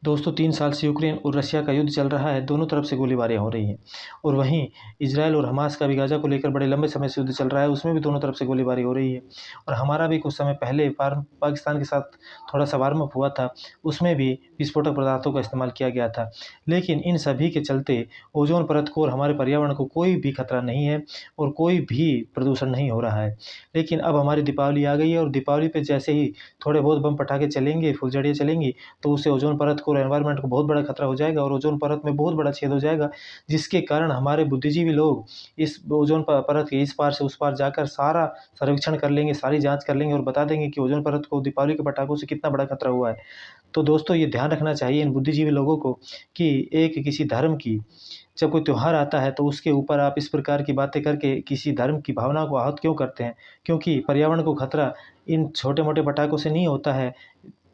दोस्तों 3 साल से यूक्रेन और रशिया का युद्ध चल रहा है। दोनों तरफ से गोलीबारियाँ हो रही हैं और वहीं इजराइल और हमास का भी गाज़ा को लेकर बड़े लंबे समय से युद्ध चल रहा है, उसमें भी दोनों तरफ से गोलीबारी हो रही है। और हमारा भी कुछ समय पहले पाकिस्तान के साथ थोड़ा-सा वार्म अप हुआ था, उसमें भी विस्फोटक पदार्थों का इस्तेमाल किया गया था। लेकिन इन सभी के चलते ओज़ोन परत को और हमारे पर्यावरण को कोई भी खतरा नहीं है और कोई भी प्रदूषण नहीं हो रहा है। लेकिन अब हमारी दीपावली आ गई है और दीपावली पे जैसे ही थोड़े बहुत बम पटाखे चलेंगे, फुलझड़ियाँ चलेंगी, तो उससे ओज़ोन परत को और एनवायरनमेंट को बहुत बड़ा खतरा हो जाएगा और ओज़ोन परत में बहुत बड़ा छेद हो जाएगा, जिसके कारण हमारे बुद्धिजीवी लोग इस ओज़ोन परत के इस पार से उस पार जाकर सारा सर्वेक्षण कर लेंगे, सारी जाँच कर लेंगे और बता देंगे कि ओज़ोन परत को दीपावली के पटाखों से कितना बड़ा खतरा हुआ है। तो दोस्तों ये ध्यान रखना चाहिए इन बुद्धिजीवी लोगों को कि एक किसी धर्म की जब कोई त्योहार आता है तो उसके ऊपर आप इस प्रकार की बातें करके किसी धर्म की भावना को आहत क्यों करते हैं? क्योंकि पर्यावरण को खतरा इन छोटे-मोटे पटाखों से नहीं होता है।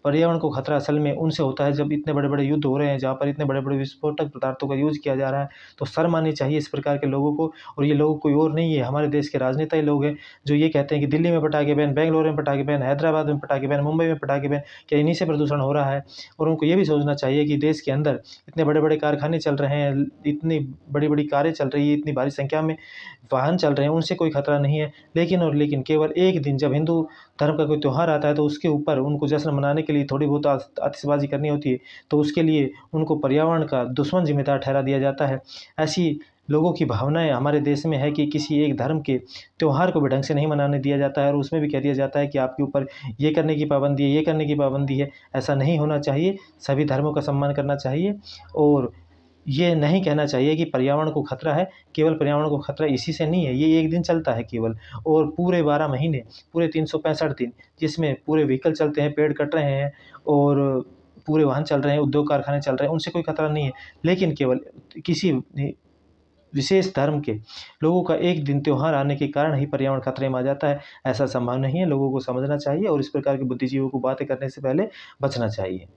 पर्यावरण को खतरा असल में उनसे होता है जब इतने बड़े-बड़े युद्ध हो रहे हैं, जहाँ पर इतने बड़े-बड़े विस्फोटक पदार्थों का यूज़ किया जा रहा है। तो शर्म आनी चाहिए इस प्रकार के लोगों को और ये लोग कोई और नहीं है, हमारे देश के राजनेता ही लोग हैं, जो ये कहते हैं कि दिल्ली में पटाखे बैन, बैंगलोर में पटाखे बैन, हैदराबाद में पटाखे बैन, मुंबई में पटाखे बैन, क्या इन्हीं से प्रदूषण हो रहा है? और उनको ये भी सोचना चाहिए कि देश के अंदर इतने बड़े-बड़े कारखाने चल रहे हैं, इतनी बड़ी-बड़ी कारें चल रही हैं, इतनी भारी संख्या में वाहन चल रहे हैं, उनसे कोई खतरा नहीं है। लेकिन केवल एक दिन जब हिंदू धर्म का कोई त्योहार आता है तो उसके ऊपर उनको जश्न मनाने के लिए थोड़ी बहुत आतिशबाज़ी करनी होती है, तो उसके लिए उनको पर्यावरण का दुश्मन ज़िम्मेदार ठहरा दिया जाता है। ऐसी लोगों की भावनाएँ हमारे देश में है कि किसी एक धर्म के त्योहार को भी ढंग से नहीं मनाने दिया जाता है और उसमें भी कह दिया जाता है कि आपके ऊपर ये करने की पाबंदी है, ये करने की पाबंदी है। ऐसा नहीं होना चाहिए, सभी धर्मों का सम्मान करना चाहिए और ये नहीं कहना चाहिए कि पर्यावरण को खतरा है, केवल पर्यावरण को खतरा इसी से नहीं है, ये एक दिन चलता है केवल और पूरे 12 महीने, पूरे 365 दिन जिसमें पूरे व्हीकल चलते हैं, पेड़ कट रहे हैं और पूरे वाहन चल रहे हैं, उद्योग कारखाने चल रहे हैं, उनसे कोई खतरा नहीं है। लेकिन केवल किसी विशेष धर्म के लोगों का एक दिन त्योहार आने के कारण ही पर्यावरण खतरे में आ जाता है, ऐसा संभव नहीं है। लोगों को समझना चाहिए और इस प्रकार के बुद्धिजीवियों को बातें करने से पहले बचना चाहिए।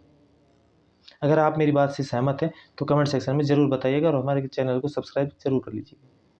अगर आप मेरी बात से सहमत हैं, तो कमेंट सेक्शन में ज़रूर बताइएगा और हमारे चैनल को सब्सक्राइब ज़रूर कर लीजिए।